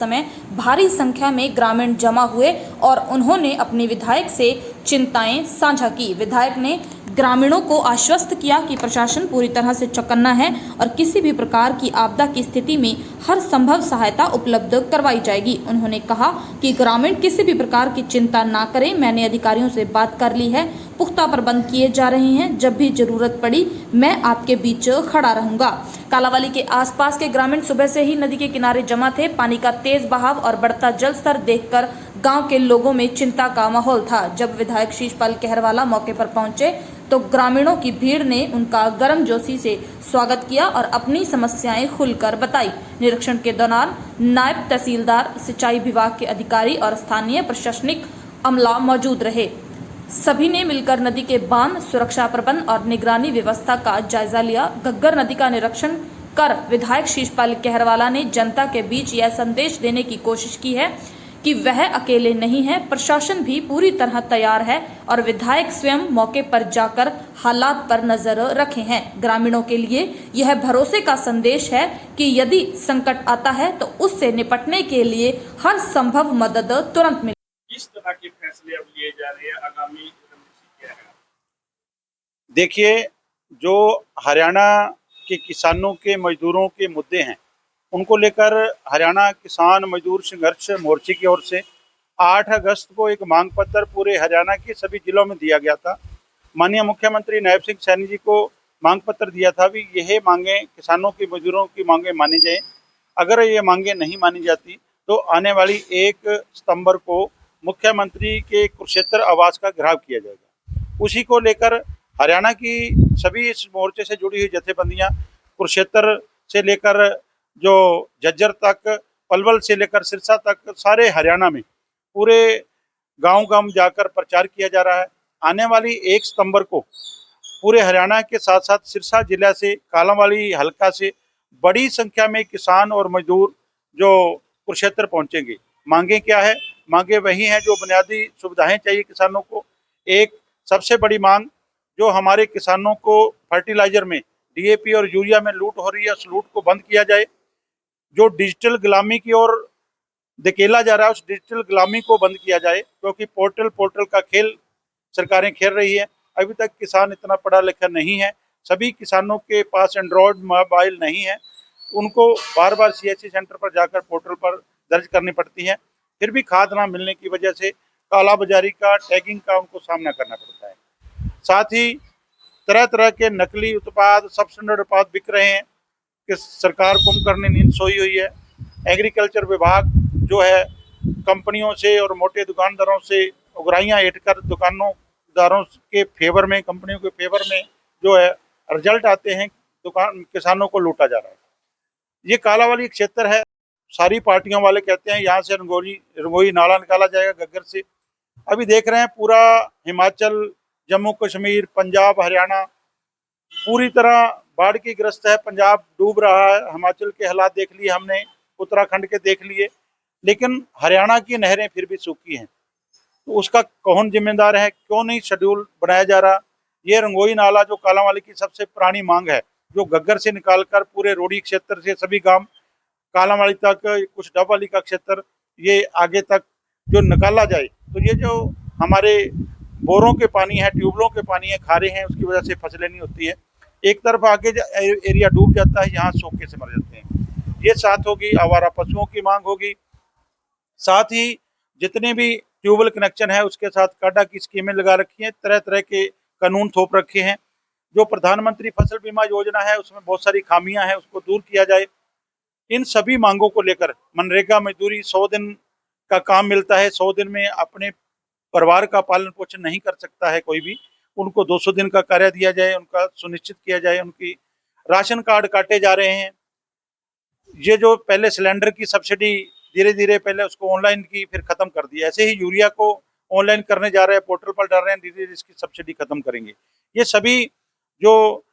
समय भारी संख्या में ग्रामीण जमा हुए और उन्होंने अपने विधायक से चिंताएं साझा की। विधायक ने ग्रामीणों को आश्वस्त किया कि प्रशासन पूरी तरह से चौकन्ना है और किसी भी प्रकार की आपदा की स्थिति में हर संभव सहायता उपलब्ध करवाई जाएगी। उन्होंने कहा कि ग्रामीण किसी भी प्रकार की चिंता ना करें, मैंने अधिकारियों से बात कर ली है, पुख्ता प्रबंध किए जा रहे हैं, जब भी जरूरत पड़ी मैं आपके बीच खड़ा रहूंगा। कालांवाली के आसपास के ग्रामीण सुबह से ही नदी के किनारे जमा थे। पानी का तेज बहाव और बढ़ता जल स्तर देखकर गांव के लोगों में चिंता का माहौल था। जब विधायक शीशपाल कहरवाला मौके पर पहुंचे तो ग्रामीणों की भीड़ ने उनका गर्मजोशी से स्वागत किया और अपनी समस्याएं खुलकर बताई। निरीक्षण के दौरान नायब तहसीलदार, सिंचाई विभाग के अधिकारी और स्थानीय प्रशासनिक अमला मौजूद रहे। सभी ने मिलकर नदी के बांध, सुरक्षा प्रबंध और निगरानी व्यवस्था का जायजा लिया। घग्गर नदी का निरीक्षण कर विधायक शीशपाल कहरवाला ने जनता के बीच यह संदेश देने की कोशिश की है कि वह अकेले नहीं है, प्रशासन भी पूरी तरह तैयार है और विधायक स्वयं मौके पर जाकर हालात पर नजर रखे हैं। ग्रामीणों के लिए यह भरोसे का संदेश है कि यदि संकट आता है तो उससे निपटने के लिए हर संभव मदद तुरंत मिले। किस तरह के फैसले अब लिए जा रहे हैं, आगामी रणनीति क्या है? देखिए, जो हरियाणा के किसानों के मजदूरों के मुद्दे हैं उनको लेकर हरियाणा किसान मजदूर संघर्ष मोर्चे की ओर से 8 अगस्त को एक मांग पत्र पूरे हरियाणा के सभी जिलों में दिया गया था। माननीय मुख्यमंत्री नायब सिंह सैनी जी को मांग पत्र दिया था भी यह मांगे किसानों की मजदूरों की मांगे मानी जाए। अगर ये मांगे नहीं मानी जाती तो आने वाली 1 सितंबर को मुख्यमंत्री के कुरुक्षेत्र आवास का घेराव किया जाएगा। उसी को लेकर हरियाणा की सभी इस मोर्चे से जुड़ी हुई जथेबंदियां कुरुक्षेत्र से लेकर जो झज्जर तक, पलवल से लेकर सिरसा तक सारे हरियाणा में पूरे गांव-गांव जाकर प्रचार किया जा रहा है। आने वाली 1 सितंबर को पूरे हरियाणा के साथ साथ सिरसा जिला से, कालांवाली हलका से बड़ी संख्या में किसान और मजदूर जो कुरुक्षेत्र पहुंचेंगे। मांगे क्या है? मांगे वही हैं जो बुनियादी सुविधाएं चाहिए किसानों को। एक सबसे बड़ी मांग जो हमारे किसानों को फर्टिलाइजर में डीएपी और यूरिया में लूट हो रही है, उस लूट को बंद किया जाए। जो डिजिटल गुलामी की ओर धकेला जा रहा है उस डिजिटल गुलामी को बंद किया जाए, क्योंकि पोर्टल का खेल सरकारें खेल रही है। अभी तक किसान इतना पढ़ा लिखा नहीं है, सभी किसानों के पास एंड्रॉयड मोबाइल नहीं है, उनको बार बार सीएससी सेंटर पर जाकर पोर्टल पर दर्ज करनी पड़ती है। फिर भी खाद ना मिलने की वजह से कालाबाजारी का, टैगिंग का उनको सामना करना पड़ता है। साथ ही तरह तरह के नकली उत्पाद, सबस्टैंडर्ड उत्पाद बिक रहे हैं कि सरकार कुंभकर्ण नींद सोई हुई है। एग्रीकल्चर विभाग जो है कंपनियों से और मोटे दुकानदारों से उगराहियां ऐंठकर दुकानदारों के फेवर में, कंपनियों के फेवर में जो है रिजल्ट आते हैं, किसानों को लूटा जा रहा है। ये कालांवाली क्षेत्र है, सारी पार्टियों वाले कहते हैं यहाँ से रंगोई नाला निकाला जाएगा घग्गर से। अभी देख रहे हैं पूरा हिमाचल, जम्मू कश्मीर, पंजाब, हरियाणा पूरी तरह बाढ़ की ग्रस्त है। पंजाब डूब रहा है, हिमाचल के हालात देख लिए हमने, उत्तराखंड के देख लिए, लेकिन हरियाणा की नहरें फिर भी सूखी हैं। तो उसका कौन जिम्मेदार है? क्यों नहीं शेड्यूल बनाया जा रहा? ये रंगोई नाला जो कालांवाली की सबसे पुरानी मांग है, जो घग्गर से निकालकर पूरे रोडी क्षेत्र से सभी गांव कालांवाली तक, कुछ डबवाली का क्षेत्र, ये आगे तक जो निकाला जाए, तो ये जो हमारे बोरों के पानी है, ट्यूबलों के पानी है, खारे हैं, उसकी वजह से फसलें नहीं होती है। एक तरफ आगे एरिया डूब जाता है, यहाँ सूखे से मर जाते हैं। ये साथ होगी, आवारा पशुओं की मांग होगी। साथ ही जितने भी ट्यूबवेल कनेक्शन है उसके साथ काडा की स्कीमें लगा रखी हैं, तरह तरह के कानून थोप रखे हैं। जो प्रधानमंत्री फसल बीमा योजना है उसमें बहुत सारी खामियां हैं, उसको दूर किया जाए। इन सभी मांगों को लेकर मनरेगा मजदूरी 100 दिन का काम मिलता है, 100 दिन में अपने परिवार का पालन पोषण नहीं कर सकता है कोई भी, उनको 200 दिन का कार्य दिया जाए, उनका सुनिश्चित किया जाए। उनकी राशन कार्ड काटे जा रहे हैं। ये जो पहले सिलेंडर की सब्सिडी धीरे धीरे पहले उसको ऑनलाइन की, फिर खत्म कर दिया, ऐसे ही यूरिया को ऑनलाइन करने जा रहे हैं, पोर्टल पर डाल रहे हैं, धीरे धीरे इसकी सब्सिडी खत्म करेंगे। ये सभी जो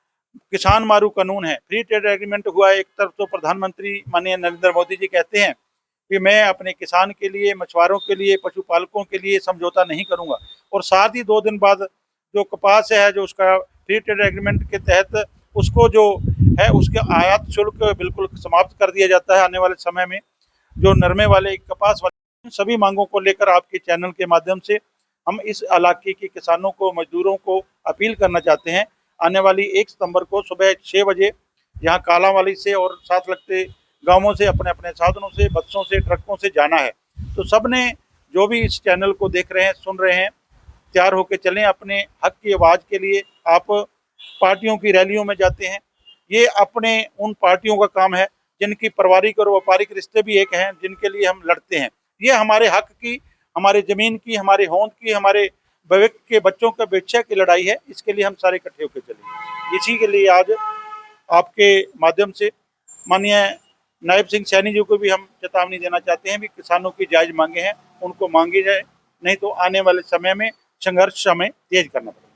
किसान मारू कानून है, फ्री ट्रेड एग्रीमेंट हुआ है। एक तरफ तो प्रधानमंत्री माननीय नरेंद्र मोदी जी कहते हैं कि मैं अपने किसान के लिए, मछुआरों के लिए, पशुपालकों के लिए समझौता नहीं करूंगा, और साथ ही 2 दिन बाद जो कपास है, जो उसका फ्री ट्रेड एग्रीमेंट के तहत उसको जो है उसके आयात शुल्क बिल्कुल समाप्त कर दिया जाता है आने वाले समय में। जो नरमे वाले, कपास वाले, सभी मांगों को लेकर आपके चैनल के माध्यम से हम इस इलाके के किसानों को, मजदूरों को अपील करना चाहते हैं। आने वाली 1 सितंबर को सुबह 6 बजे यहाँ कालांवाली से और साथ लगते गांवों से अपने अपने साधनों से, बसों से, ट्रकों से जाना है। तो सबने जो भी इस चैनल को देख रहे हैं, सुन रहे हैं, तैयार होकर चलें अपने हक की आवाज़ के लिए। आप पार्टियों की रैलियों में जाते हैं, ये अपने उन पार्टियों का काम है जिनकी पारिवारिक और व्यापारिक रिश्ते भी एक हैं, जिनके लिए हम लड़ते हैं। ये हमारे हक की, हमारे ज़मीन की, हमारे होंद की, हमारे भविष्य के बच्चों के भविष्य की लड़ाई है। इसके लिए हम सारे इकट्ठे होकर चलेंगे। इसी के लिए आज आपके माध्यम से माननीय नायब सिंह सैनी जी को भी हम चेतावनी देना चाहते हैं कि किसानों की जायज मांगे हैं, उनको मांगी जाए, नहीं तो आने वाले समय में संघर्ष हमें तेज करना पड़ेगा।